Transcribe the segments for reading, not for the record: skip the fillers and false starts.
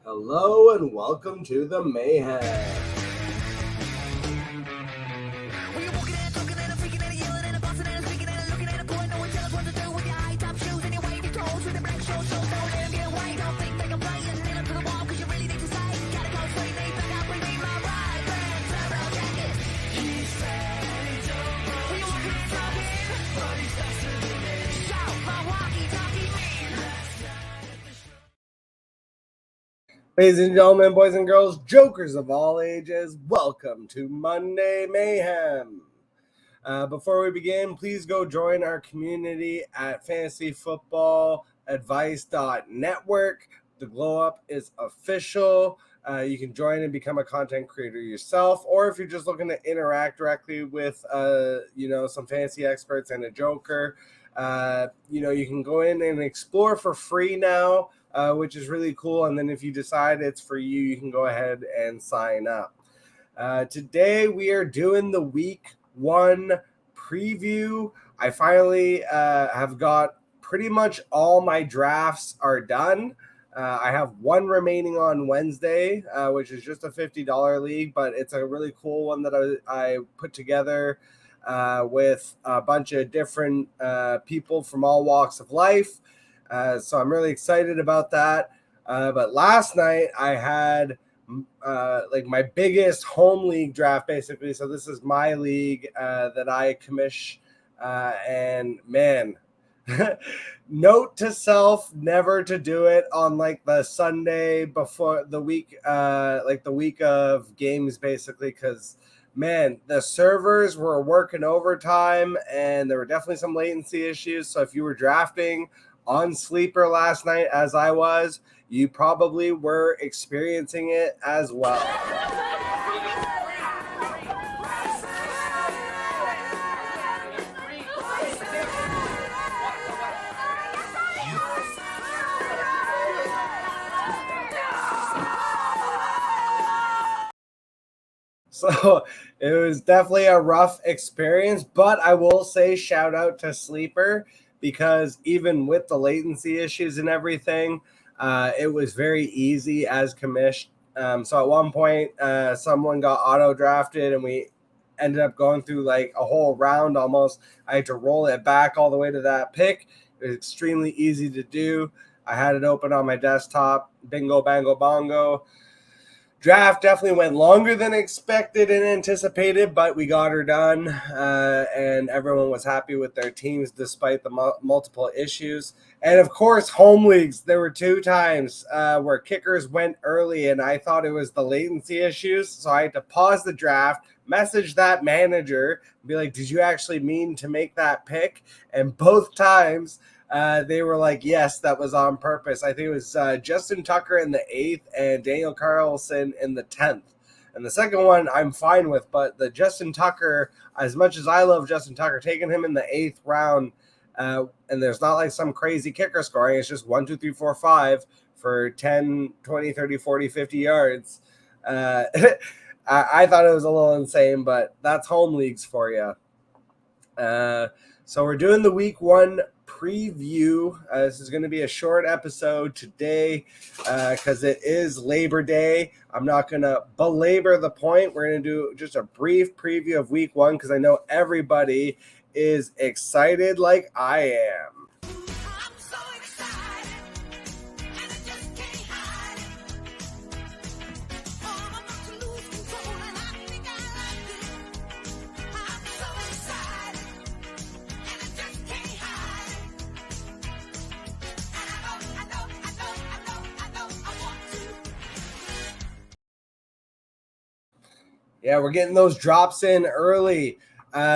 Hello and welcome to the Mayhem. When you're walking and talking and freaking and yelling and busting and speaking and looking at a boy, no one tell us what to do with your high top shoes and your wavy toes with the black shorts. So don't let them get away. Don't think they can play and nail 'em to the wall because you really need to say. Gotta go straight, they back up, bring me my right back. Turbo jacket. He said, when you're walking and talking, but he's faster than me. Shout my walkie-talkie man. Ladies and gentlemen, boys and girls, jokers of all ages, welcome to Monday Mayhem. Before we begin, please go join our community at fantasyfootballadvice.network. The Glow Up is official. You can join and become a content creator yourself, or if you're just looking to interact directly with, some fantasy experts and a joker, you can go in and explore for free now. Which is really cool. And then if you decide it's for you, you can go ahead and sign up. Today we are doing the week 1 preview. I finally have got pretty much all my drafts are done. I have one remaining on Wednesday, which is just a $50 league, but it's a really cool one that I put together with a bunch of different people from all walks of life. So I'm really excited about that. But last night I had my biggest home league draft, basically. So this is my league that I commish. And man, note to self, never to do it on the Sunday before the week, the week of games, basically, because man, the servers were working overtime and there were definitely some latency issues. So if you were drafting on Sleeper last night, as I was, you probably were experiencing it as well. So it was definitely a rough experience, but I will say shout out to Sleeper, because even with the latency issues and everything, it was very easy as commissioned. So at one point, someone got auto drafted and we ended up going through a whole round almost. I had to roll it back all the way to that pick. It was extremely easy to do. I had it open on my desktop. Bingo, bango, bongo. Draft definitely went longer than expected and anticipated, but we got her done, and everyone was happy with their teams despite the multiple issues. And of course, home leagues, there were 2 times where kickers went early, and I thought it was the latency issues, so I had to pause the draft, message that manager, and be like, did you actually mean to make that pick? And both times, they were like, yes, that was on purpose. I think it was Justin Tucker in the 8th and Daniel Carlson in the 10th. And the second one I'm fine with, but the Justin Tucker, as much as I love Justin Tucker, taking him in the 8th round, and there's not some crazy kicker scoring. It's just 1, 2, 3, 4, 5 for 10, 20, 30, 40, 50 yards. I thought it was a little insane, but that's home leagues for you. So we're doing the week 1 preview. This is going to be a short episode today because it is Labor Day. I'm not going to belabor the point. We're going to do just a brief preview of week 1 because I know everybody is excited like I am. Yeah, we're getting those drops in early.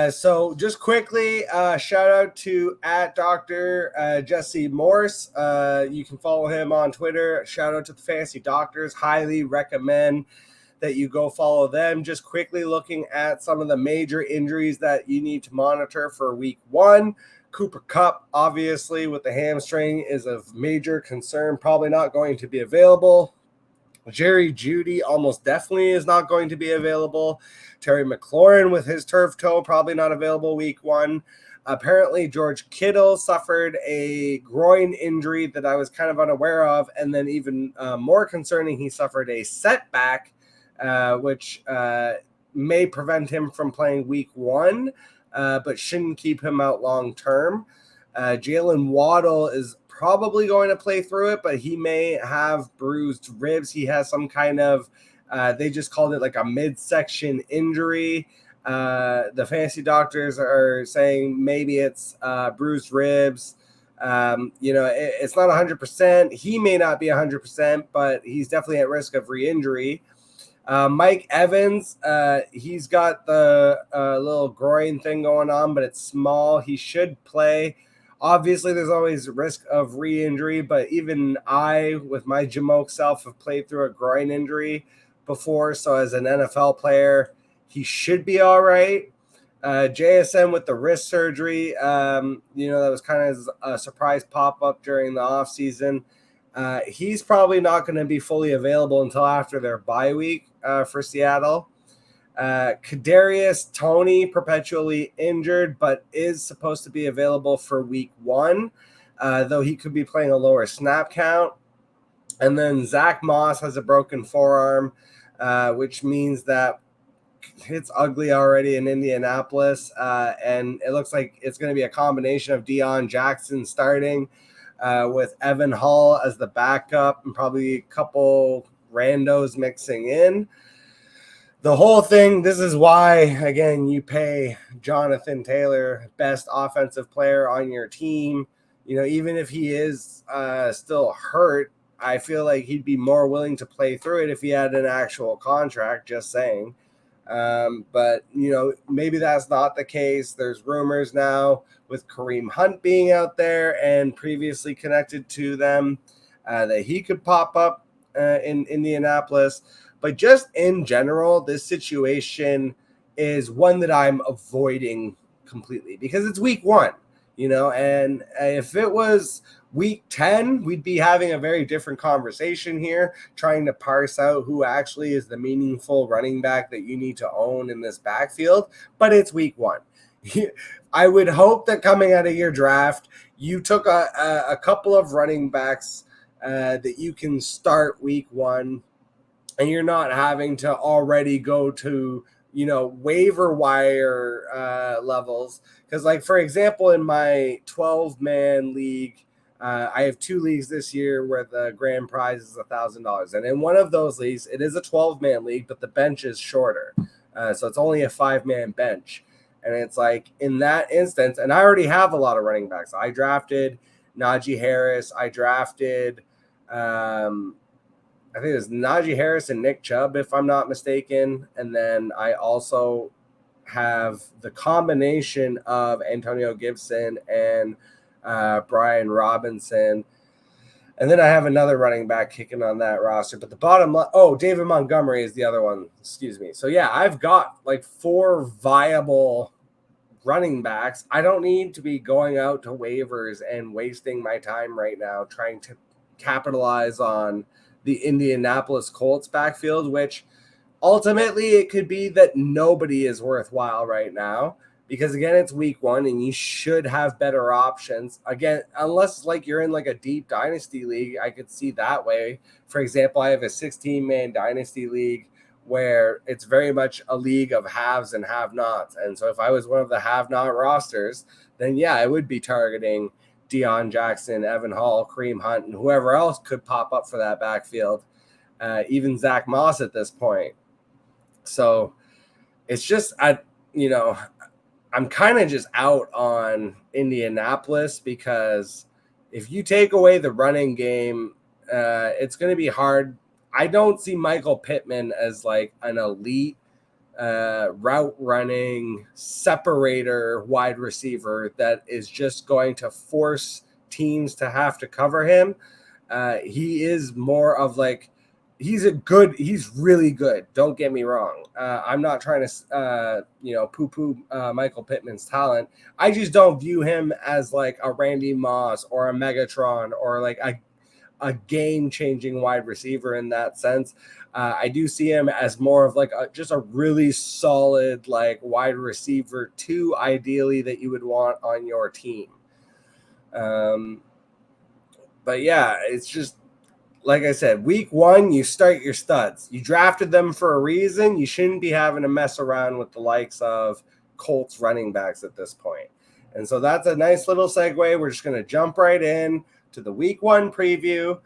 So just quickly, shout out to @Dr. Jesse Morse. You can follow him on Twitter. Shout out to the Fantasy Doctors. Highly recommend that you go follow them. Just quickly looking at some of the major injuries that you need to monitor for week 1. Cooper Kupp, obviously, with the hamstring is of major concern. Probably not going to be available. Jerry Jeudy almost definitely is not going to be available. Terry McLaurin with his turf toe, probably not available week 1. Apparently, George Kittle suffered a groin injury that I was kind of unaware of. And then even more concerning, he suffered a setback, which may prevent him from playing week 1, but shouldn't keep him out long term. Jalen Waddle is probably going to play through it, but he may have bruised ribs. He has some kind of, they just called it like a midsection injury. The fantasy doctors are saying maybe it's bruised ribs. It's not 100%. He may not be 100%, but he's definitely at risk of re-injury. Mike Evans, he's got the little groin thing going on, but it's small. He should play. Obviously, there's always risk of re-injury, but even I, with my Jamoke self, have played through a groin injury before. So as an NFL player, he should be all right. JSN with the wrist surgery, that was kind of a surprise pop-up during the offseason. He's probably not going to be fully available until after their bye week for Seattle. Kadarius Toney perpetually injured, but is supposed to be available for week 1, though he could be playing a lower snap count. And then Zach Moss has a broken forearm, which means that it's ugly already in Indianapolis. And it looks like it's going to be a combination of Deion Jackson starting with Evan Hall as the backup and probably a couple randos mixing in. The whole thing, this is why, again, you pay Jonathan Taylor, best offensive player on your team. Even if he is still hurt, I feel like he'd be more willing to play through it if he had an actual contract, just saying. But maybe that's not the case. There's rumors now with Kareem Hunt being out there and previously connected to them that he could pop up in Indianapolis. But just in general, this situation is one that I'm avoiding completely because it's week 1, and if it was week 10, we'd be having a very different conversation here, trying to parse out who actually is the meaningful running back that you need to own in this backfield. But it's week 1. I would hope that coming out of your draft, you took a couple of running backs that you can start week 1, and you're not having to already go to, waiver wire levels. Because, like, for example, in my 12-man league, I have 2 leagues this year where the grand prize is $1,000. And in one of those leagues, it is a 12-man league, but the bench is shorter. So it's only a 5-man bench. And it's like in that instance, and I already have a lot of running backs. I drafted Najee Harris. I drafted, I think it was Najee Harris and Nick Chubb, if I'm not mistaken. And then I also have the combination of Antonio Gibson and Brian Robinson. And then I have another running back kicking on that roster. But the bottom line, David Montgomery is the other one. Excuse me. So, yeah, I've got like 4 viable running backs. I don't need to be going out to waivers and wasting my time right now trying to capitalize on the Indianapolis Colts backfield, which ultimately it could be that nobody is worthwhile right now. Because, again, it's week 1 and you should have better options. Again, unless, like, you're in, like, a deep dynasty league, I could see that way. For example, I have a 16-man dynasty league where it's very much a league of haves and have-nots. And so if I was one of the have-not rosters, then, yeah, I would be targeting Deion Jackson, Evan Hall, Kareem Hunt, and whoever else could pop up for that backfield, even Zach Moss at this point. So it's just, I'm kind of just out on Indianapolis because if you take away the running game, it's going to be hard. I don't see Michael Pittman as like an elite route running separator wide receiver that is just going to force teams to have to cover him. He is more of like, he's really good. Don't get me wrong. I'm not trying to, poo-poo Michael Pittman's talent. I just don't view him as like a Randy Moss or a Megatron or like a game-changing wide receiver in that sense. I do see him as more of like just a really solid like wide receiver 2, ideally, that you would want on your team. But yeah, it's just like I said, week 1, you start your studs. You drafted them for a reason. You shouldn't be having to mess around with the likes of Colts running backs at this point. And so that's a nice little segue. We're just going to jump right in to the week 1 preview.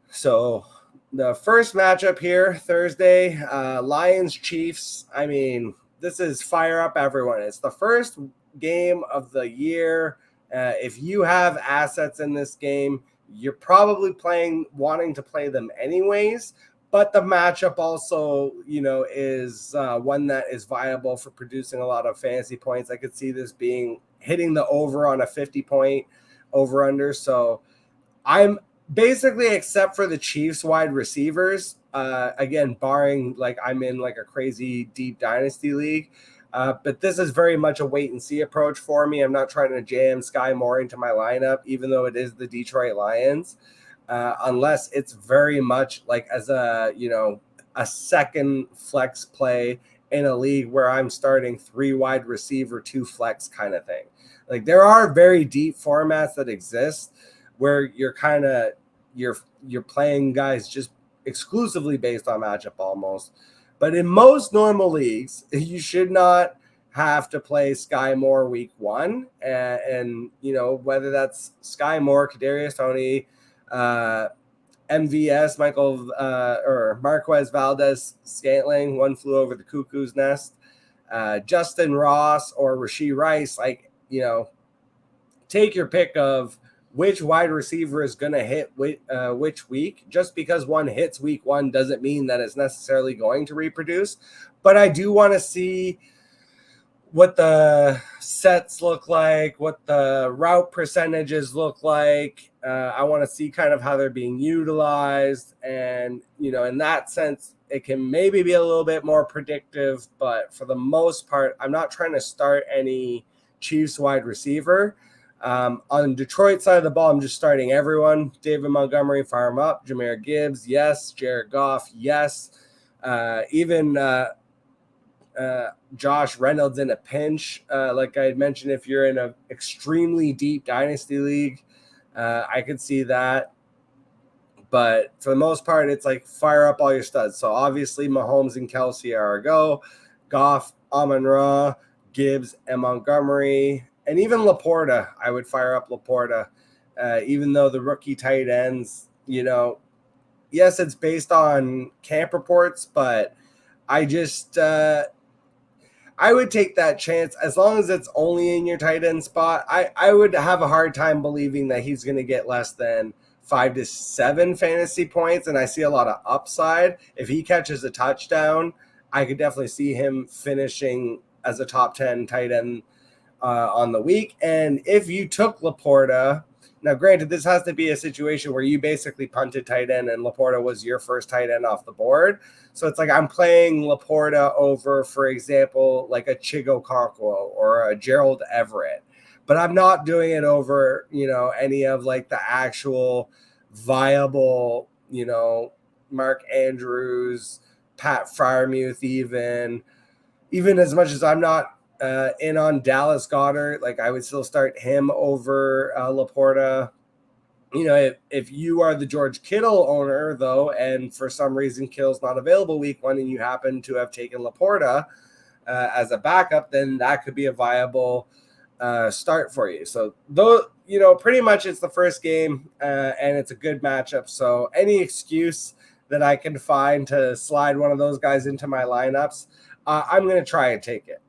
So the first matchup here, Thursday, Lions-Chiefs. I mean, this is fire up everyone. It's the first game of the year. If you have assets in this game, you're probably wanting to play them anyways, but the matchup also, is one that is viable for producing a lot of fantasy points. I could see this being hitting the over on a 50-point over-under. So I'm basically, except for the Chiefs wide receivers, again, barring like I'm in like a crazy deep dynasty league, but this is very much a wait and see approach for me. I'm not trying to jam Sky Moore into my lineup, even though it is the Detroit Lions, unless it's very much like as a second flex play in a league where I'm starting 3 wide receiver, 2 flex kind of thing. Like there are very deep formats that exist where you're kind of you're playing guys just exclusively based on matchup almost. But in most normal leagues, you should not have to play Sky Moore week 1. And whether that's Sky Moore, Kadarius Toney, MVS, or Marquez Valdez Scantling, one flew over the cuckoo's nest, Justin Ross or Rashee Rice, take your pick of which wide receiver is going to hit which week. Just because one hits week 1 doesn't mean that it's necessarily going to reproduce. But I do want to see what the sets look like, what the route percentages look like. I want to see kind of how they're being utilized. And, in that sense, it can maybe be a little bit more predictive. But for the most part, I'm not trying to start any Chiefs wide receiver. On Detroit side of the ball, I'm just starting everyone. David Montgomery, fire him up. Jahmyr Gibbs, yes. Jared Goff, yes. Even Josh Reynolds in a pinch. Like I had mentioned, if you're in an extremely deep dynasty league, I could see that. But for the most part, it's like fire up all your studs. So obviously Mahomes and Kelsey are a go. Goff, Amon-Ra, Gibbs, and Montgomery. And even Laporta, I would fire up Laporta, even though the rookie tight ends, yes, it's based on camp reports, but I just I would take that chance as long as it's only in your tight end spot. I would have a hard time believing that he's going to get less than 5 to 7 fantasy points, and I see a lot of upside. If he catches a touchdown, I could definitely see him finishing as a top 10 tight end on the week. And if you took Laporta, now granted, this has to be a situation where you basically punted tight end and Laporta was your first tight end off the board. So it's like I'm playing Laporta over, for example, like a Chigo Okonkwo or a Gerald Everett, but I'm not doing it over, any of like the actual viable, Mark Andrews, Pat Freiermuth, even as much as I'm not in on Dallas Goedert, like I would still start him over Laporta. If you are the George Kittle owner, though, and for some reason Kittle's not available week 1 and you happen to have taken Laporta as a backup, then that could be a viable start for you. So, though, pretty much it's the first game and it's a good matchup. So any excuse that I can find to slide one of those guys into my lineups, I'm going to try and take it.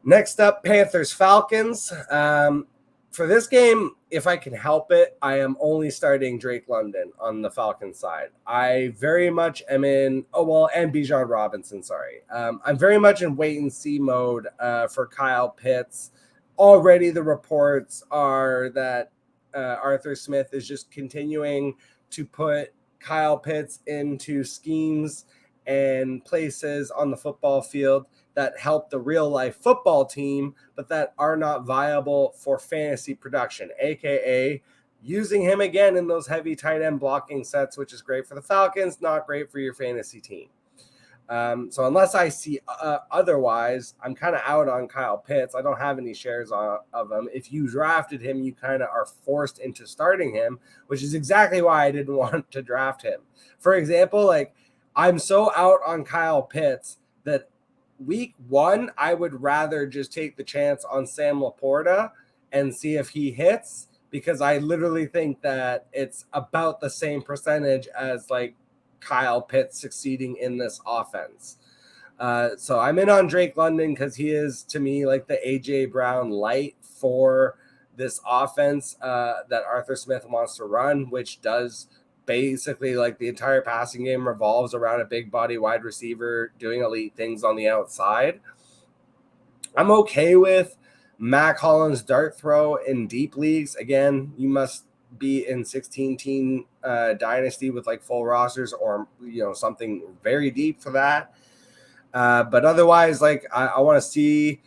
Next up, Panthers-Falcons. For this game, if I can help it, I am only starting Drake London on the Falcons side. I very much am and Bijan Robinson, sorry. I'm very much in wait-and-see mode for Kyle Pitts. Already the reports are that Arthur Smith is just continuing to put Kyle Pitts into schemes and places on the football field that help the real life football team, but that are not viable for fantasy production, aka using him again in those heavy tight end blocking sets, which is great for the Falcons, not great for your fantasy team. So unless I see otherwise, I'm kind of out on Kyle Pitts. I don't have any shares of him. If you drafted him, you kind of are forced into starting him, which is exactly why I didn't want to draft him. For example, like I'm so out on Kyle Pitts that week 1, I would rather just take the chance on Sam Laporta and see if he hits, because I literally think that it's about the same percentage as like Kyle Pitts succeeding in this offense. So I'm in on Drake London because he is, to me, like the AJ Brown light for this offense that Arthur Smith wants to run, which does basically like the entire passing game revolves around a big body wide receiver doing elite things on the outside. I'm okay with Mac Hollins' dart throw in deep leagues. Again, you must be in 16-team dynasty with like full rosters or something very deep for that. But otherwise, like I want to see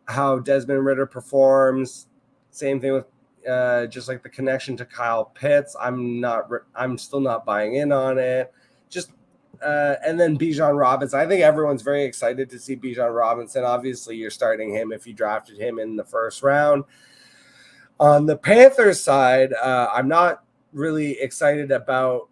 how Desmond Ridder performs. Same thing with just like the connection to Kyle Pitts. I'm still not buying in on it. Just and then Bijan Robinson. I think everyone's very excited to see Bijan Robinson. Obviously, you're starting him if you drafted him in the first round. On the Panthers side, I'm not really excited about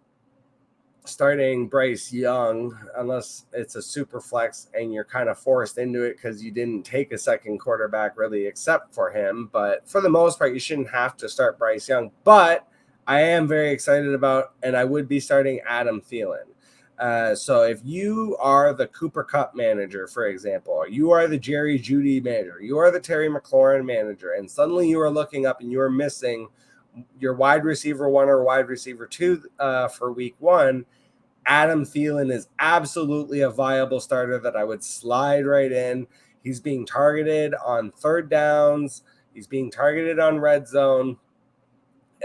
starting Bryce Young unless it's a super flex and you're kind of forced into it because you didn't take a second quarterback really except for him. But for the most part, you shouldn't have to start Bryce Young. But I am very excited about, and I would be starting Adam Thielen. So if you are the Cooper Kupp manager, for example, or you are the Jerry Jeudy manager, you are the Terry McLaurin manager, and suddenly you are looking up and you are missing your wide receiver 1 or wide receiver 2 for week 1, Adam Thielen is absolutely a viable starter that I would slide right in. He's being targeted on third downs. He's being targeted on red zone.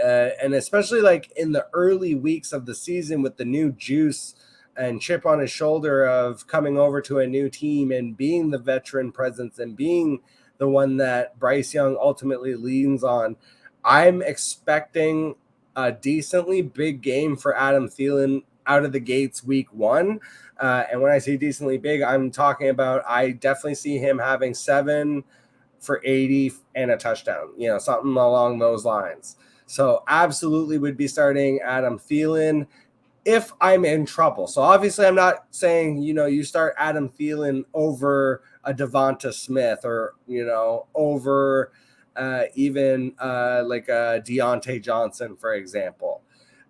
And especially like in the early weeks of the season with the new juice and chip on his shoulder of coming over to a new team and being the veteran presence and being the one that Bryce Young ultimately leans on, I'm expecting a decently big game for Adam Thielen out of the gates week 1. And when I say decently big, I'm talking about I definitely see him having 7 for 80 and a touchdown, something along those lines. So absolutely would be starting Adam Thielen if I'm in trouble. So obviously I'm not saying, you start Adam Thielen over a Devonta Smith or, over even like a Deontay Johnson, for example.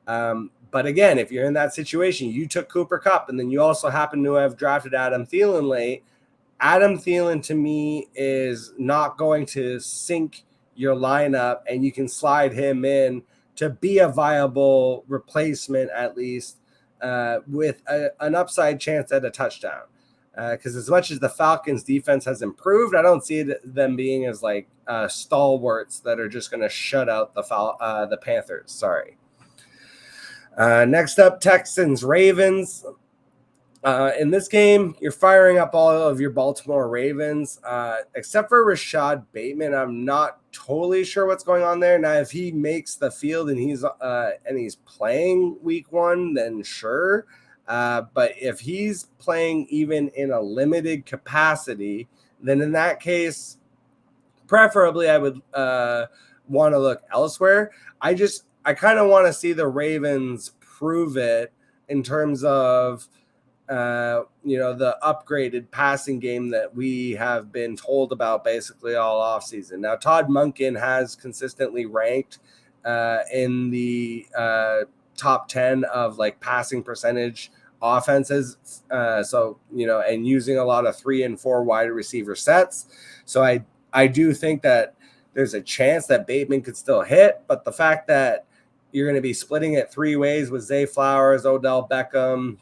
But again, if you're in that situation, you took Cooper Kupp and then you also happen to have drafted Adam Thielen late. Adam Thielen to me is not going to sink your lineup, and you can slide him in to be a viable replacement at least with an upside chance at a touchdown. Because as much as the Falcons defense has improved, I don't see them being as like stalwarts that are just going to shut out the Panthers. Sorry. Next up, Texans Ravens. In this game, you're firing up all of your Baltimore Ravens, except for Rashad Bateman. I'm not totally sure what's going on there. Now, if he makes the field and he's playing week 1, then sure. But if he's playing even in a limited capacity, then in that case, preferably I would want to look elsewhere. I kind of want to see the Ravens prove it in terms of the upgraded passing game that we have been told about basically all offseason. Now, Todd Monken has consistently ranked in the top 10 of like passing percentage offenses. And using a lot of 3 and 4 wide receiver sets. So I do think that there's a chance that Bateman could still hit, but the fact that you're going to be splitting it 3 ways with Zay Flowers, Odell Beckham,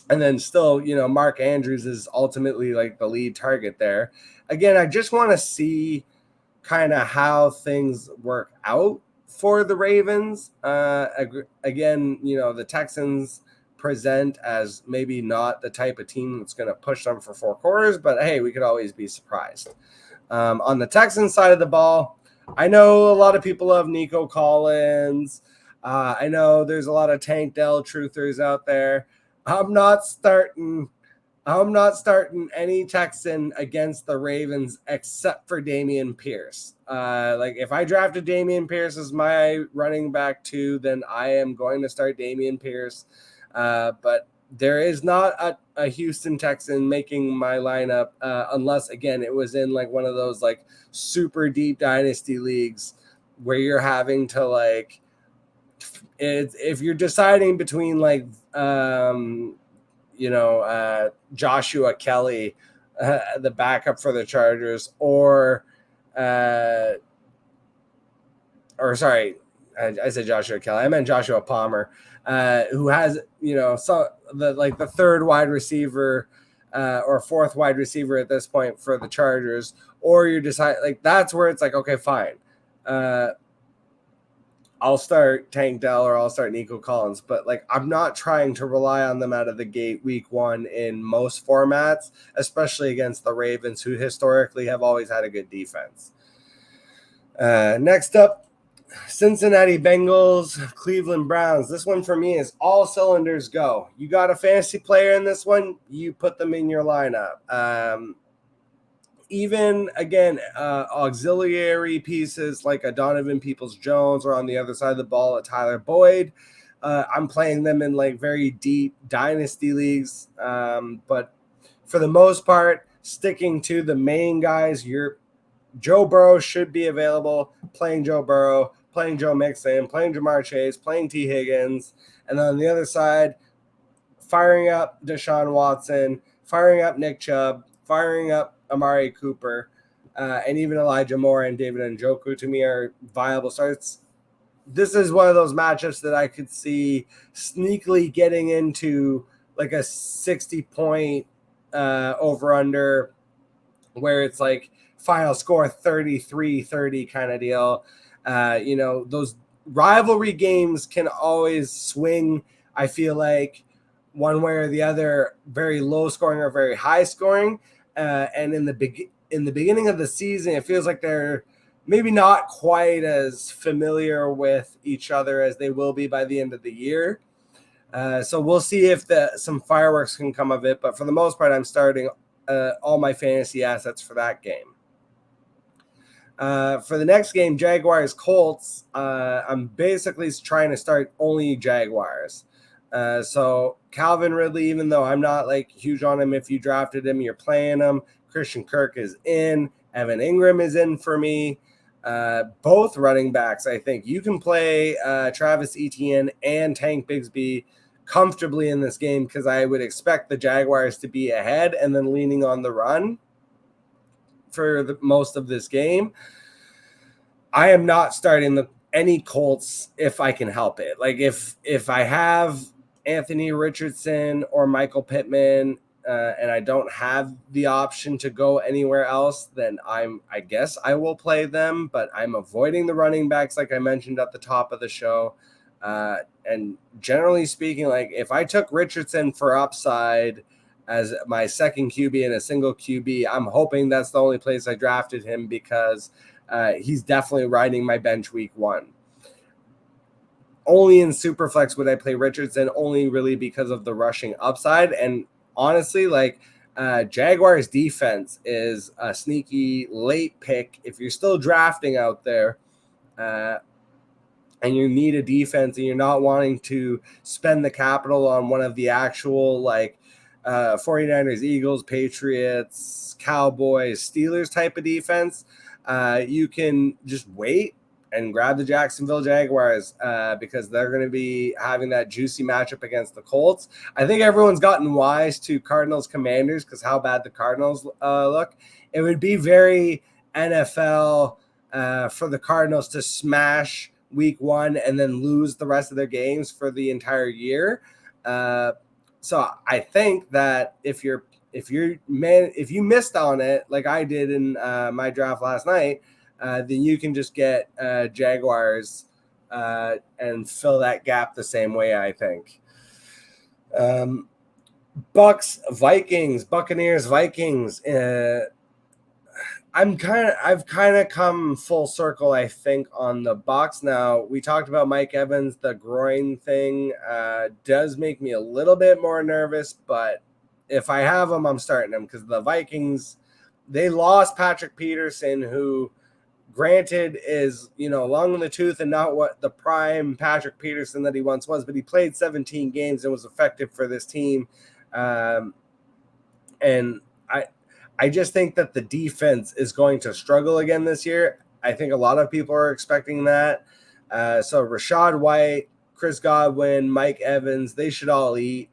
and then still, Mark Andrews is ultimately like the lead target there. Again, I just want to see kind of how things work out for the Ravens. Again, the Texans present as maybe not the type of team that's going to push them for 4 quarters, but hey, we could always be surprised. On the Texans side of the ball, I know a lot of people love Nico Collins. I know there's a lot of Tank Dell truthers out there. I'm not starting any Texan against the Ravens except for Dameon Pierce. Like if I drafted Dameon Pierce as my running back 2, then I am going to start Dameon Pierce. But there is not a Houston Texan making my lineup unless, again, it was in like one of those like super deep dynasty leagues where you're having to like, if you're deciding between like, Joshua Kelly, the backup for the Chargers, or sorry, I said Joshua Kelly. I meant Joshua Palmer, who has the third wide receiver or fourth wide receiver at this point for the Chargers, or you decide like that's where it's like, okay, fine. I'll start Tank Dell or I'll start Nico Collins, but like I'm not trying to rely on them out of the gate week 1 in most formats, especially against the Ravens, who historically have always had a good defense. Next up, Cincinnati Bengals, Cleveland Browns. This one for me is all cylinders go. You got a fantasy player in this one, you put them in your lineup. Even again, auxiliary pieces like a Donovan Peoples-Jones or on the other side of the ball, a Tyler Boyd. I'm playing them in like very deep dynasty leagues. But for the most part, sticking to the main guys, Joe Burrow should be available, playing Joe Burrow, playing Joe Mixon, playing Jamar Chase, playing T. Higgins. And then on the other side, firing up Deshaun Watson, firing up Nick Chubb, firing up Amari Cooper, and even Elijah Moore and David Njoku to me are viable starts. This is one of those matchups that I could see sneakily getting into like a 60-point over-under where it's like final score 33-30 kind of deal. Those rivalry games can always swing, I feel like, one way or the other, very low scoring or very high scoring. And in the beginning of the season, it feels like they're maybe not quite as familiar with each other as they will be by the end of the year. So we'll see if some fireworks can come of it. But for the most part, I'm starting all my fantasy assets for that game. For the next game, Jaguars Colts, I'm basically trying to start only Jaguars. So Calvin Ridley, even though I'm not like huge on him, if you drafted him, you're playing him. Christian Kirk is in. Evan Ingram is in for me. Both running backs, I think you can play Travis Etienne and Tank Bigsby comfortably in this game because I would expect the Jaguars to be ahead and then leaning on the run for most of this game. I am not starting any Colts if I can help it. Like if I have Anthony Richardson or Michael Pittman and I don't have the option to go anywhere else, then I guess I will play them, but I'm avoiding the running backs like I mentioned at the top of the show. And generally speaking, like if I took Richardson for upside as my second QB in a single QB, I'm hoping that's the only place I drafted him because he's definitely riding my bench week 1. Only in Superflex would I play Richardson, only really because of the rushing upside. And honestly, like Jaguars defense is a sneaky late pick. If you're still drafting out there and you need a defense and you're not wanting to spend the capital on one of the actual like 49ers, Eagles, Patriots, Cowboys, Steelers type of defense, you can just wait and grab the Jacksonville Jaguars because they're going to be having that juicy matchup against the Colts. I think everyone's gotten wise to Cardinals Commanders because how bad the Cardinals look. It would be very NFL for the Cardinals to smash week 1 and then lose the rest of their games for the entire year. So I think that if you missed on it like I did in my draft last night, then you can just get Jaguars and fill that gap the same way, I think. Buccaneers, Vikings. I've kind of come full circle, I think, on the Bucks now. We talked about Mike Evans. The groin thing does make me a little bit more nervous, but if I have him, I'm starting him because the Vikings, they lost Patrick Peterson, who granted is, long in the tooth and not what the prime Patrick Peterson that he once was, but he played 17 games and was effective for this team. And I just think that the defense is going to struggle again this year. I think a lot of people are expecting that. So Rachaad White, Chris Godwin, Mike Evans, they should all eat.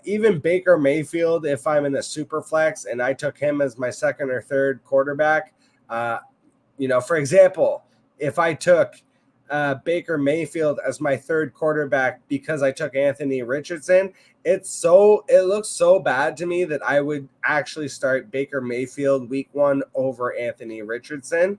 Even Baker Mayfield, if I'm in a super flex and I took him as my second or third quarterback, for example, if I took Baker Mayfield as my third quarterback because I took Anthony Richardson, it looks so bad to me that I would actually start Baker Mayfield week 1 over Anthony Richardson.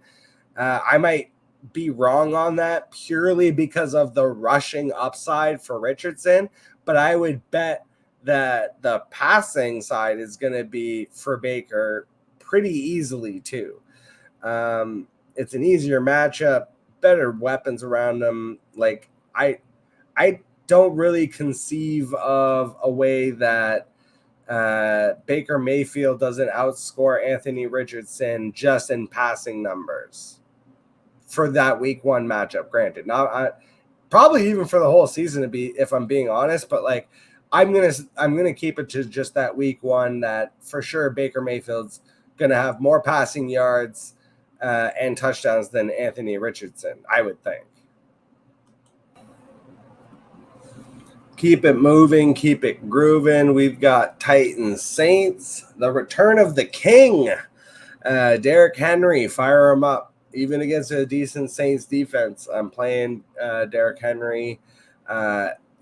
I might be wrong on that purely because of the rushing upside for Richardson, but I would bet that the passing side is going to be for Baker pretty easily too. It's an easier matchup, better weapons around him. Like I don't really conceive of a way that Baker Mayfield doesn't outscore Anthony Richardson just in passing numbers for that week 1 matchup. Granted, not probably even for the whole season to be, if I'm being honest, but like I'm gonna keep it to just that week 1 that for sure Baker Mayfield's gonna have more passing yards and touchdowns than Anthony Richardson, I would think. Keep it moving, keep it grooving. We've got Titans Saints, the return of the king. Derrick Henry, fire him up. Even against a decent Saints defense, I'm playing Derrick Henry.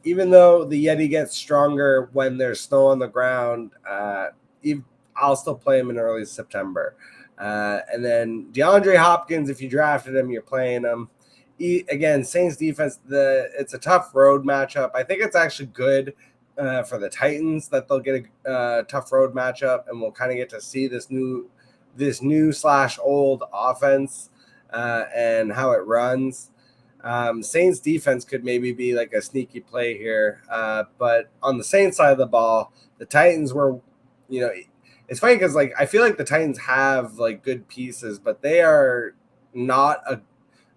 Even though the Yeti gets stronger when there's snow on the ground, I'll still play him in early September. And then DeAndre Hopkins, if you drafted him, you're playing him. Again, Saints defense, it's a tough road matchup. I think it's actually good for the Titans that they'll get a tough road matchup, and we'll kind of get to see this new / old offense and how it runs. Saints defense could maybe be like a sneaky play here, but on the Saints side of the ball, the Titans were, it's funny because like I feel like the Titans have like good pieces, but they are not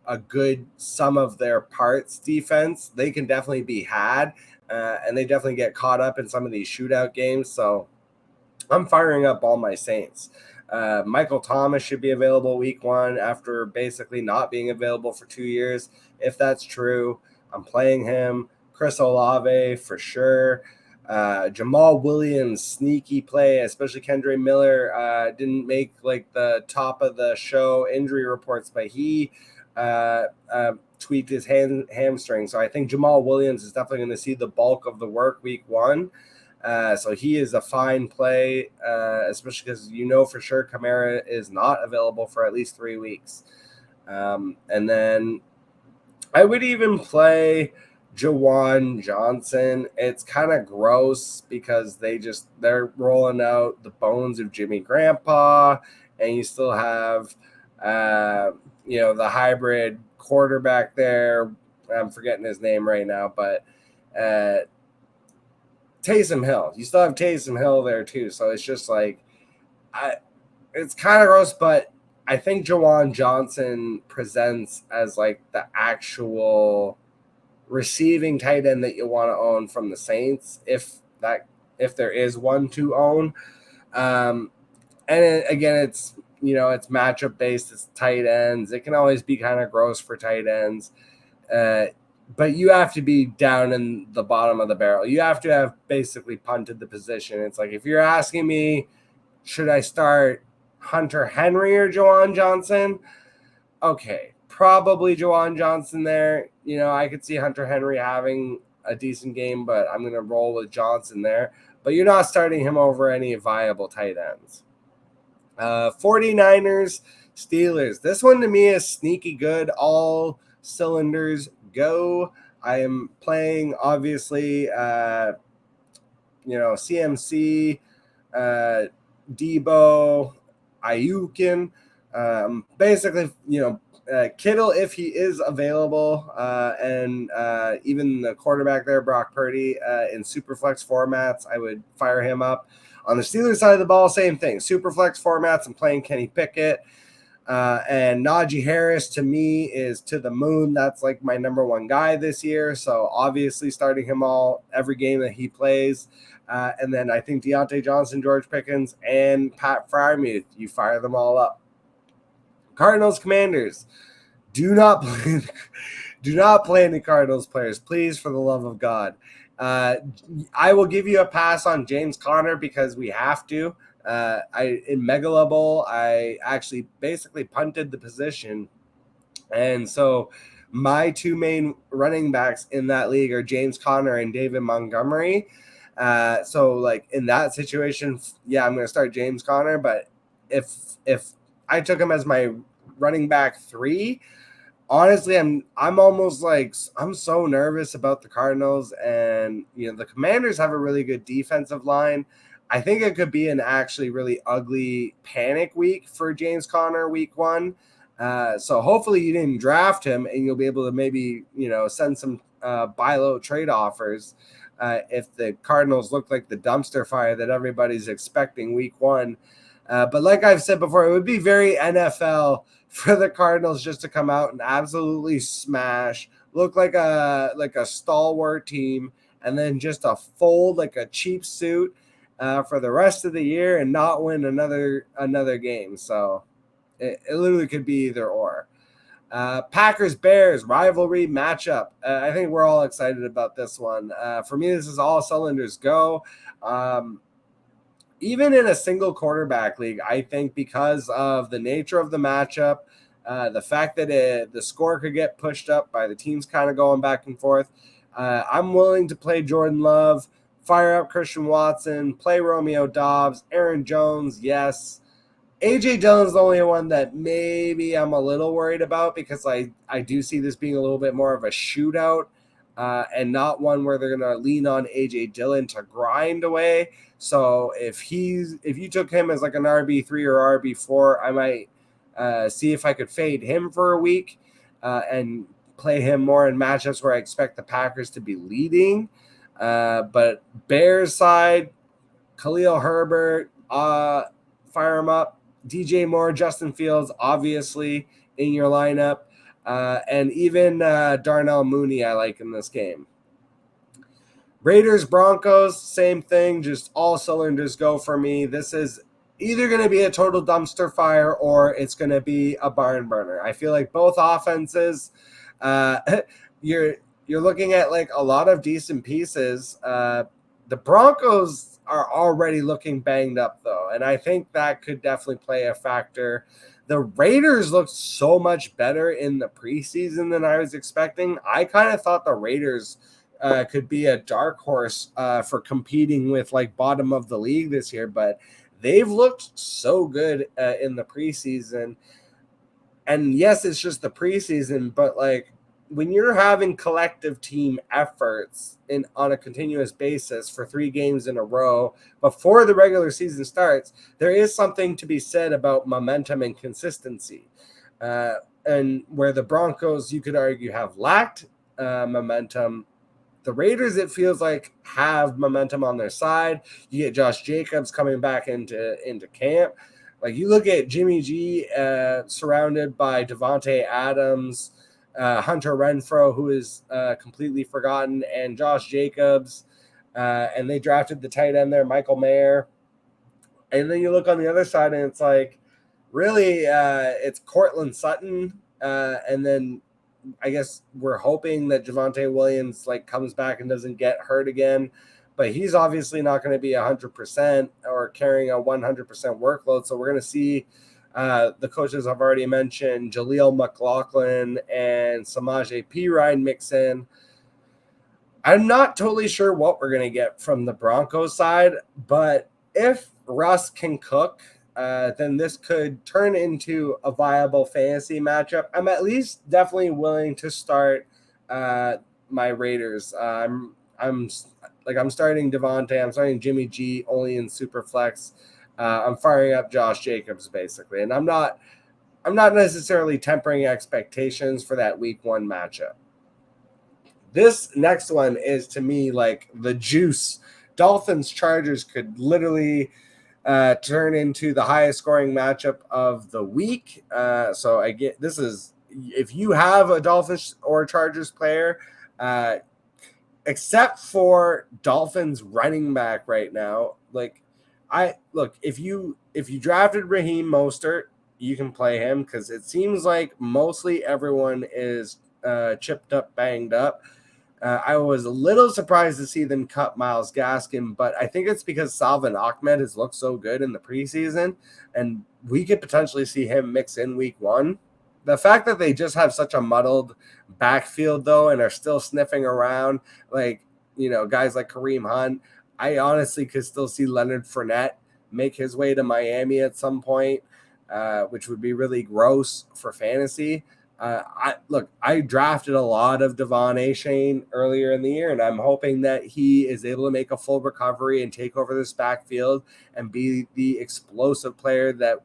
a good sum of their parts defense. They can definitely be had, and they definitely get caught up in some of these shootout games. So I'm firing up all my Saints. Michael Thomas should be available week 1 after basically not being available for 2 years. If that's true, I'm playing him. Chris Olave for sure. Jamal Williams, sneaky play, especially Kendre Miller didn't make like the top of the show injury reports, but he tweaked his hamstring. So I think Jamal Williams is definitely going to see the bulk of the work week 1. So he is a fine play, especially because for sure Kamara is not available for at least 3 weeks. And then I would even play Juwan Johnson. It's kind of gross because they're rolling out the bones of Jimmy Grandpa, and you still have the hybrid quarterback there. I'm forgetting his name right now, but Taysom Hill. You still have Taysom Hill there too. So it's just like it's kind of gross, but I think Juwan Johnson presents as like the actual receiving tight end that you want to own from the Saints, if there is one to own. And again, it's it's matchup based. It's tight ends. It can always be kind of gross for tight ends, but you have to be down in the bottom of the barrel. You have to have basically punted the position. It's like if you're asking me, should I start Hunter Henry or Juwan Johnson? Okay, probably Juwan Johnson there. I could see Hunter Henry having a decent game, but I'm going to roll with Johnson there. But you're not starting him over any viable tight ends. 49ers, Steelers. This one to me is sneaky good. All cylinders go. I am playing, obviously, CMC, Debo, Ayukin. Basically, Kittle, if he is available, and even the quarterback there, Brock Purdy, in Superflex formats, I would fire him up. On the Steelers side of the ball, same thing. Superflex formats, I'm playing Kenny Pickett. And Najee Harris, to me, is to the moon. That's like my number one guy this year. So obviously starting him every game that he plays. And then I think Deontay Johnson, George Pickens, and Pat Freiermuth, you fire them all up. Cardinals, Commanders, do not play any Cardinals players, please, for the love of God. I will give you a pass on James Conner because we have to. In Megala Bowl, I actually basically punted the position, and so my two main running backs in that league are James Conner and David Montgomery. So like in that situation, yeah, I'm going to start James Conner, but if I took him as my running back 3, honestly, I'm almost like I'm so nervous about the Cardinals, and the Commanders have a really good defensive line. I think it could be an actually really ugly panic week for James Conner week 1. So hopefully you didn't draft him and you'll be able to maybe, send some buy low trade offers if the Cardinals look like the dumpster fire that everybody's expecting week 1. But like I've said before, it would be very NFL for the Cardinals just to come out and absolutely smash, look like a stalwart team, and then just a fold like a cheap suit for the rest of the year and not win another game. So it literally could be either or. Packers-Bears rivalry matchup. I think we're all excited about this one. For me, this is all cylinders go. Even in a single quarterback league, I think because of the nature of the matchup, the fact that the score could get pushed up by the teams kind of going back and forth, I'm willing to play Jordan Love, fire up Christian Watson, play Romeo Doubs, Aaron Jones, yes. AJ Dillon's the only one that maybe I'm a little worried about because I do see this being a little bit more of a shootout and not one where they're going to lean on AJ Dillon to grind away. So if you took him as like an RB3 or RB4, I might see if I could fade him for a week and play him more in matchups where I expect the Packers to be leading. But Bears side, Khalil Herbert, fire him up. DJ Moore, Justin Fields, obviously in your lineup. And even Darnell Mooney I like in this game. Raiders, Broncos, same thing. Just all cylinders go for me. This is either going to be a total dumpster fire or it's going to be a barn burner. I feel like both offenses, you're looking at like a lot of decent pieces. The Broncos are already looking banged up, though, and I think that could definitely play a factor. The Raiders looked so much better in the preseason than I was expecting. I kind of thought the Raiders could be a dark horse for competing with like bottom of the league this year, but they've looked so good in the preseason. And yes, it's just the preseason, but like when you're having collective team efforts on a continuous basis for 3 games in a row before the regular season starts, there is something to be said about momentum and consistency. And where the Broncos, you could argue, have lacked momentum, the Raiders, it feels like, have momentum on their side. You get Josh Jacobs coming back into camp. Like you look at Jimmy G surrounded by Devontae Adams, Hunter Renfrow, who is completely forgotten, and Josh Jacobs. And they drafted the tight end there, Michael Mayer. And then you look on the other side, and it's like, really, it's Cortland Sutton. And then I guess we're hoping that Javonte Williams like comes back and doesn't get hurt again. But he's obviously not going to be 100% or carrying a 100% workload. So we're going to see the coaches I've already mentioned, Jaleel McLaughlin and Samaje Perine mix in. I'm not totally sure what we're going to get from the Broncos side, but if Russ can cook, then this could turn into a viable fantasy matchup. I'm at least definitely willing to start my Raiders. I'm starting Devontae. I'm starting Jimmy G only in Superflex. I'm firing up Josh Jacobs basically, and I'm not necessarily tempering expectations for that week 1 matchup. This next one is to me like the juice. Dolphins Chargers could literally turn into the highest scoring matchup of the week. So I get this is if you have a Dolphins or Chargers player, except for Dolphins running back right now, like if you drafted Raheem Mostert, you can play him because it seems like mostly everyone is chipped up, banged up. I was a little surprised to see them cut Myles Gaskin, but I think it's because Salvin Ahmed has looked so good in the preseason, and we could potentially see him mix in week 1. The fact that they just have such a muddled backfield, though, and are still sniffing around, like, guys like Kareem Hunt, I honestly could still see Leonard Fournette make his way to Miami at some point, which would be really gross for fantasy. I drafted a lot of Devon Achane earlier in the year, and I'm hoping that he is able to make a full recovery and take over this backfield and be the explosive player that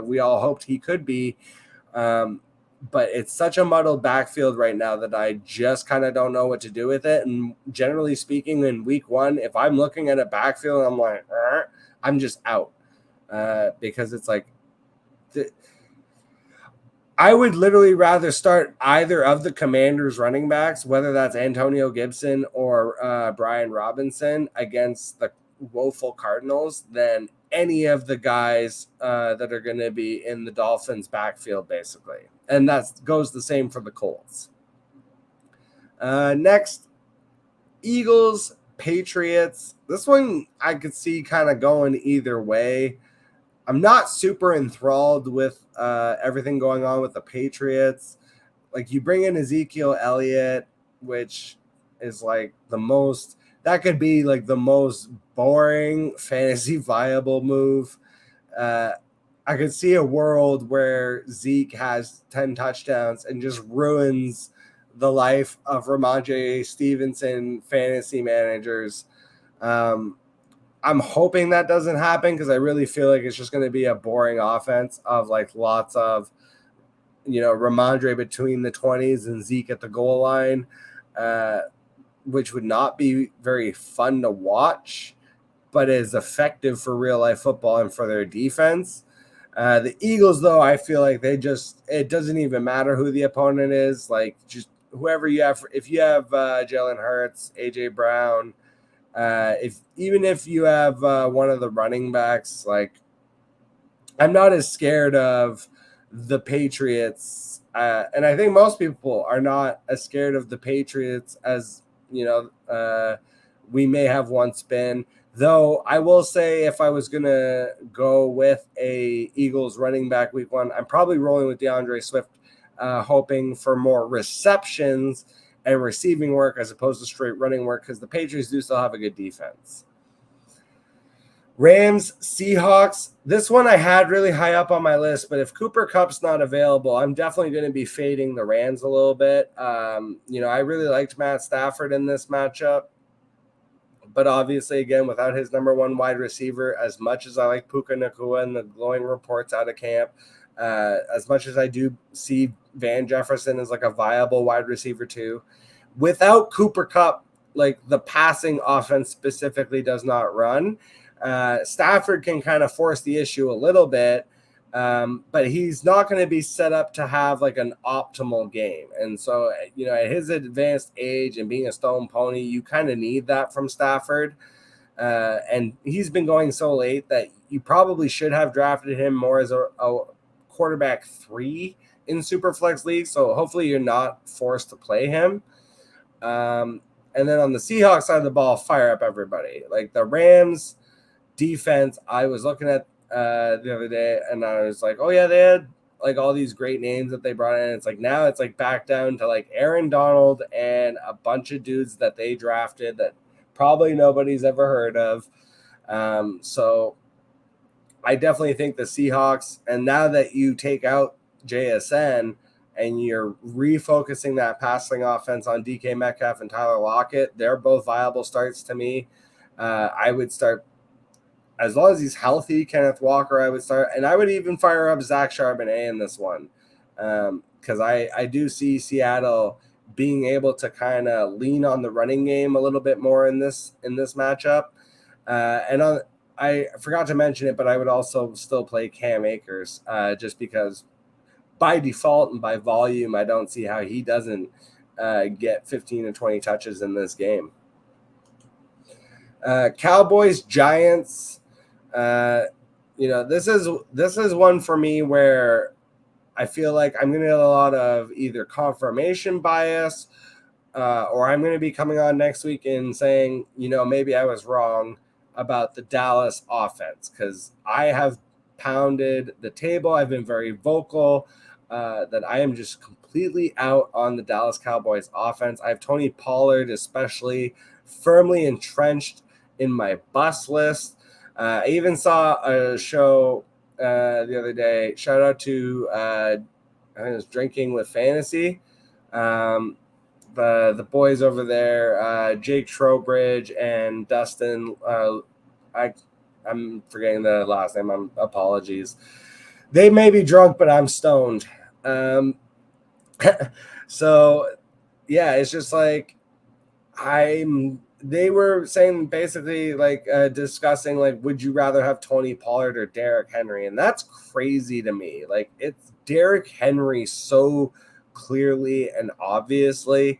we all hoped he could be. But it's such a muddled backfield right now that I just kind of don't know what to do with it. And generally speaking, in week 1, if I'm looking at a backfield, I'm like, I'm just out because it's like I would literally rather start either of the Commanders running backs, whether that's Antonio Gibson or Brian Robinson against the woeful Cardinals, than any of the guys that are going to be in the Dolphins backfield, basically. And that goes the same for the Colts. Next, Eagles, Patriots. This one I could see kind of going either way. I'm not super enthralled with everything going on with the Patriots. Like, you bring in Ezekiel Elliott, which is like that could be like the most boring fantasy viable move. I could see a world where Zeke has 10 touchdowns and just ruins the life of Ramondre Stevenson fantasy managers. I'm hoping that doesn't happen because I really feel like it's just going to be a boring offense of like lots of, Ramondre between the 20s and Zeke at the goal line, which would not be very fun to watch, but is effective for real life football and for their defense. The Eagles, though, I feel like it doesn't even matter who the opponent is. Like, just whoever you have. If you have Jalen Hurts, AJ Brown, if you have one of the running backs, like, I'm not as scared of the Patriots, and I think most people are not as scared of the Patriots as we may have once been. Though I will say, if I was gonna go with a Eagles running back week 1, I'm probably rolling with DeAndre Swift, hoping for more receptions and receiving work as opposed to straight running work, because the Patriots do still have a good defense. Rams, Seahawks. This one I had really high up on my list, but if Cooper Kupp's not available, I'm definitely going to be fading the Rams a little bit. I really liked Matt Stafford in this matchup, but obviously, again, without his number 1 wide receiver, as much as I like Puka Nacua and the glowing reports out of camp, as much as I do see Van Jefferson as like a viable wide receiver too, without Cooper Kupp, like, the passing offense specifically does not run. Stafford can kind of force the issue a little bit, but he's not going to be set up to have like an optimal game. And so, at his advanced age and being a stone pony, you kind of need that from Stafford. And he's been going so late that you probably should have drafted him more as a quarterback 3 in Superflex League. So hopefully you're not forced to play him. And then on the Seahawks side of the ball, fire up everybody. Like, the Rams defense, I was looking at the other day, and I was like, oh yeah, they had like all these great names that they brought in. It's like now it's like back down to like Aaron Donald and a bunch of dudes that they drafted that probably nobody's ever heard of. So I definitely think the Seahawks, and now that you take out JSN and you're refocusing that passing offense on DK Metcalf and Tyler Lockett, they're both viable starts to me. I would start as long as he's healthy, Kenneth Walker, I would start, and I would even fire up Zach Charbonnet in this one, because I do see Seattle being able to kind of lean on the running game a little bit more in this matchup. I forgot to mention it, but I would also still play Cam Akers, just because by default and by volume, I don't see how he doesn't get 15 to 20 touches in this game. Cowboys, Giants. This is one for me where I feel like I'm going to get a lot of either confirmation bias, or I'm going to be coming on next week and saying, maybe I was wrong about the Dallas offense, because I have pounded the table. I've been very vocal that I am just completely out on the Dallas Cowboys offense. I have Tony Pollard especially firmly entrenched in my bust list. I even saw a show the other day. Shout out to I think it was Drinking with Fantasy. The boys over there, Jake Trowbridge and Dustin. I'm forgetting the last name. Apologies. They may be drunk, but I'm stoned. So yeah, it's just like they were saying basically like discussing like, would you rather have Tony Pollard or Derrick Henry? And that's crazy to me. Like, it's Derrick Henry so clearly and obviously.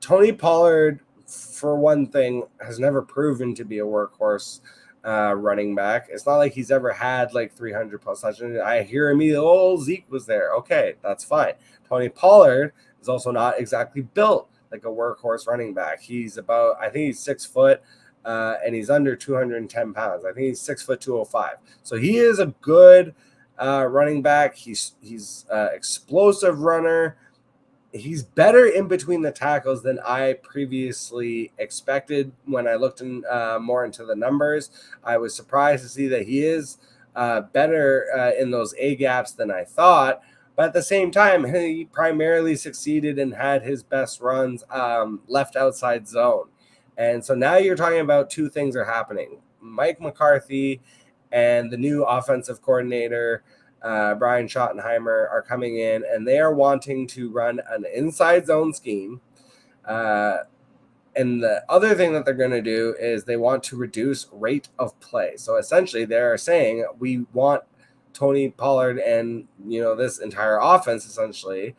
Tony Pollard, for one thing, has never proven to be a workhorse running back. It's not like he's ever had like 300 plus touchdowns. I hear immediately, Zeke was there. Okay, that's fine. Tony Pollard is also not exactly built like a workhorse running back. He's about, I think he's 6 foot, and he's under 210 pounds. I think he's 6 foot 205. So he is a good running back. He's explosive runner. He's better in between the tackles than I previously expected. When I looked more into the numbers, I was surprised to see that he is better in those A gaps than I thought. But at the same time, he primarily succeeded and had his best runs left outside zone. And so now you're talking about two things are happening. Mike McCarthy and the new offensive coordinator, Brian Schottenheimer, are coming in, and they are wanting to run an inside zone scheme. And the other thing that they're going to do is they want to reduce rate of play. So essentially they're saying we want Tony Pollard and this entire offense essentially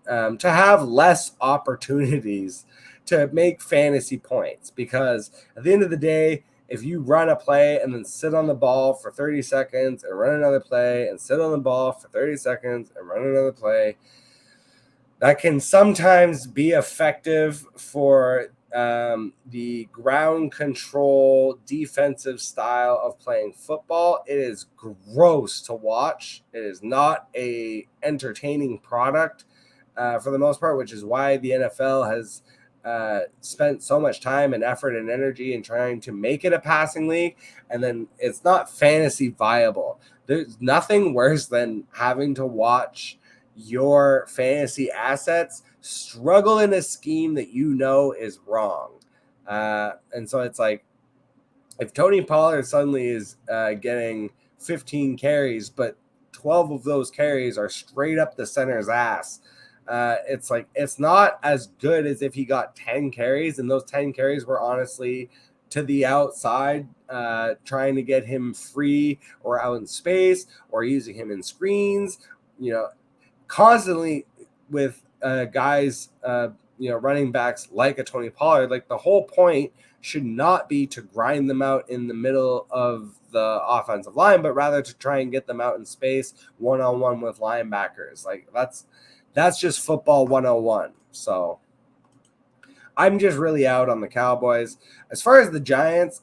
to have less opportunities to make fantasy points, because at the end of the day, if you run a play and then sit on the ball for 30 seconds and run another play and sit on the ball for 30 seconds and run another play, that can sometimes be effective for the ground control defensive style of playing football. It is gross to watch. It is not a entertaining product for the most part, which is why the NFL has spent so much time and effort and energy in trying to make it a passing league, and then it's not fantasy viable. There's nothing worse than having to watch your fantasy assets struggle in a scheme that is wrong. And so it's like, if Tony Pollard suddenly is getting 15 carries, but 12 of those carries are straight up the center's ass, it's like, it's not as good as if he got 10 carries, and those 10 carries were honestly to the outside, trying to get him free or out in space or using him in screens, constantly with guys, running backs like a Tony Pollard. Like, the whole point should not be to grind them out in the middle of the offensive line, but rather to try and get them out in space one-on-one with linebackers. Like, that's just football 101. So I'm just really out on the Cowboys. As far as the Giants,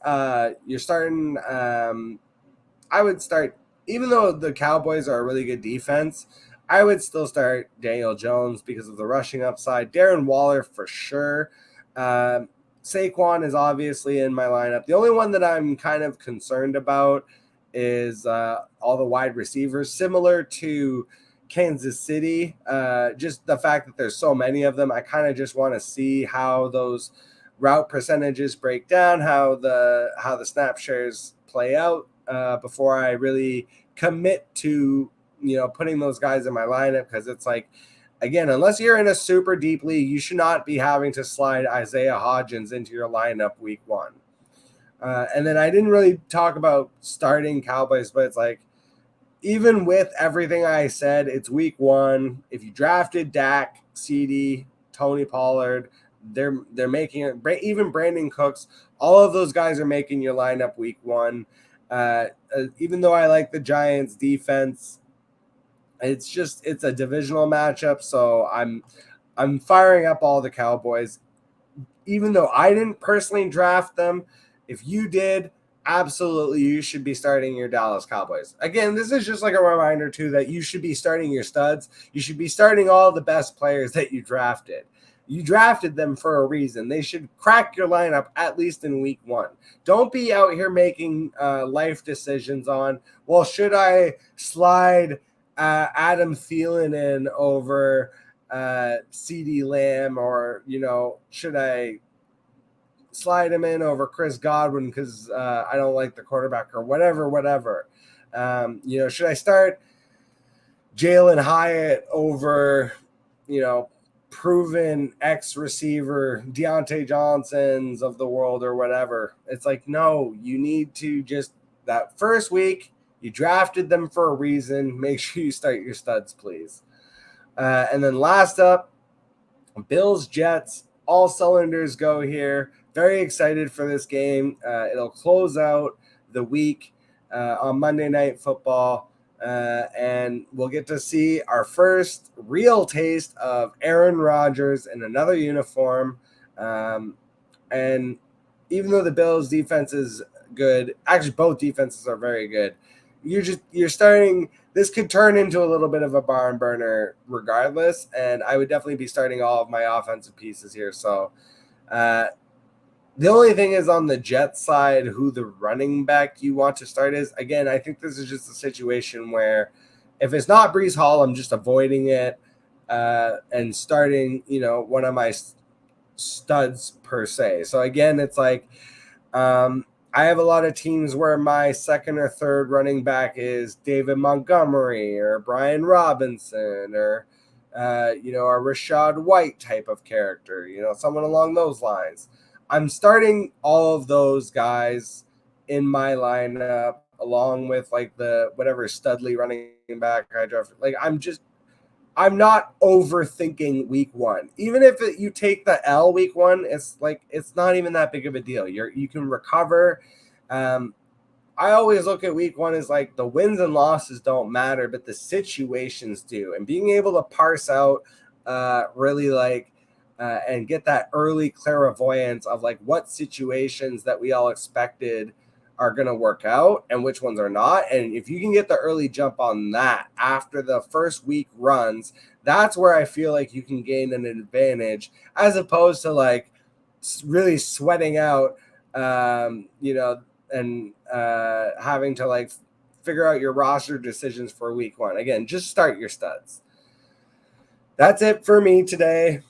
you're starting, I would start, even though the Cowboys are a really good defense, I would still start Daniel Jones because of the rushing upside. Darren Waller for sure. Saquon is obviously in my lineup. The only one that I'm kind of concerned about is all the wide receivers, similar to Kansas City. Just the fact that there's so many of them, I kind of just want to see how those route percentages break down, how the snap shares play out before I really commit to putting those guys in my lineup, because it's like, again, unless you're in a super deep league, you should not be having to slide Isaiah Hodgins into your lineup week 1. And then I didn't really talk about starting Cowboys, but it's like, even with everything I said, it's week 1. If you drafted Dak, CD, Tony Pollard, they're making it. Even Brandon Cooks, all of those guys are making your lineup week 1. Even though I like the Giants defense, it's a divisional matchup, so I'm firing up all the Cowboys. Even though I didn't personally draft them, if you did, absolutely you should be starting your Dallas Cowboys. Again, this is just like a reminder too that you should be starting your studs. You should be starting all the best players that you drafted. You drafted them for a reason. They should crack your lineup at least in week 1. Don't be out here making life decisions on, well, should I slide Adam Thielen in over CD Lamb, or should I slide him in over Chris Godwin because I don't like the quarterback, or whatever. Should I start Jalen Hyatt over proven X receiver Deontay Johnsons of the world or whatever? It's like, no, you need to just, that first week, you drafted them for a reason. Make sure you start your studs, please. And then last up, Bills, Jets, all cylinders go here. Very excited for this game. It'll close out the week on Monday Night Football. And we'll get to see our first real taste of Aaron Rodgers in another uniform. And even though the Bills defense is good, actually both defenses are very good, you're starting, this could turn into a little bit of a barn burner regardless, and I would definitely be starting all of my offensive pieces here. So the only thing is, on the Jets side, who the running back you want to start is. Again, I think this is just a situation where if it's not Breece Hall, I'm just avoiding it and starting, one of my studs per se. So again, it's like, I have a lot of teams where my second or third running back is David Montgomery or Brian Robinson or, a Rashad White type of character, someone along those lines. I'm starting all of those guys in my lineup along with like the whatever Studley running back I drafted. Like, I'm not overthinking week 1. Even if you take the L week 1, it's not even that big of a deal. You can recover. I always look at week 1 as like the wins and losses don't matter, but the situations do. And being able to parse out really and get that early clairvoyance of like what situations that we all expected are going to work out and which ones are not. And if you can get the early jump on that after the first week runs, that's where I feel like you can gain an advantage, as opposed to like really sweating out, and having to like figure out your roster decisions for week 1. Again, just start your studs. That's it for me today.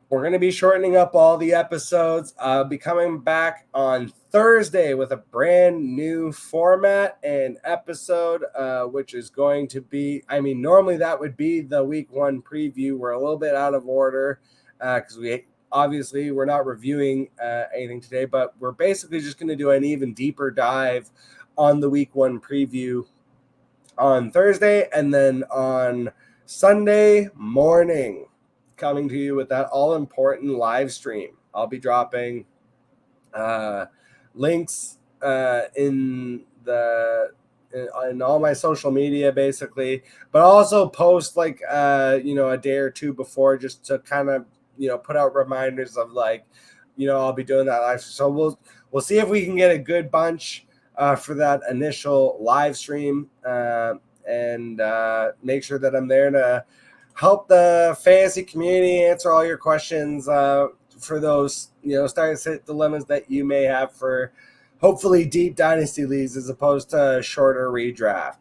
We're going to be shortening up all the episodes. I'll be coming back on Thursday with a brand new format and episode, which is going to be, normally that would be the week 1 preview. We're a little bit out of order because we're not reviewing anything today, but we're basically just going to do an even deeper dive on the week 1 preview on Thursday, and then on Sunday morning, coming to you with that all-important live stream. I'll be dropping links in all my social media, basically, but also post like a day or two before, just to kind of put out reminders of like I'll be doing that live. So we'll see if we can get a good bunch for that initial live stream, and make sure that I'm there to help the fantasy community answer all your questions for those, starting set dilemmas that you may have for hopefully deep dynasty leagues as opposed to shorter redraft.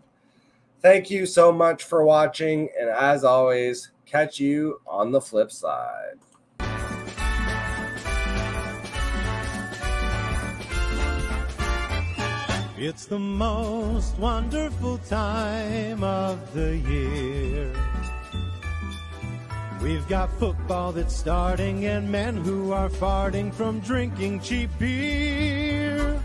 Thank you so much for watching. And as always, catch you on the flip side. It's the most wonderful time of the year. We've got football that's starting and men who are farting from drinking cheap beer.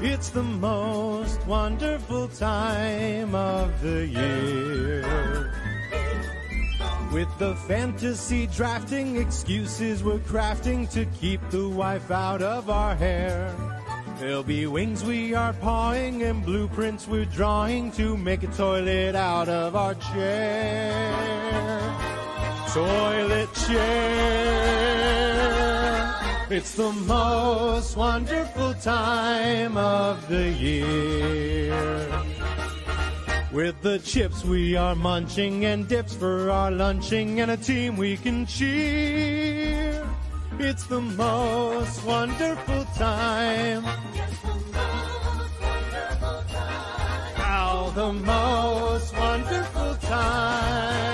It's the most wonderful time of the year. With the fantasy drafting excuses we're crafting to keep the wife out of our hair. There'll be wings we are pawing and blueprints we're drawing to make a toilet out of our chair. Toilet chair. It's the most wonderful time of the year. With the chips we are munching and dips for our lunching and a team we can cheer. It's the most wonderful time. How the most wonderful time.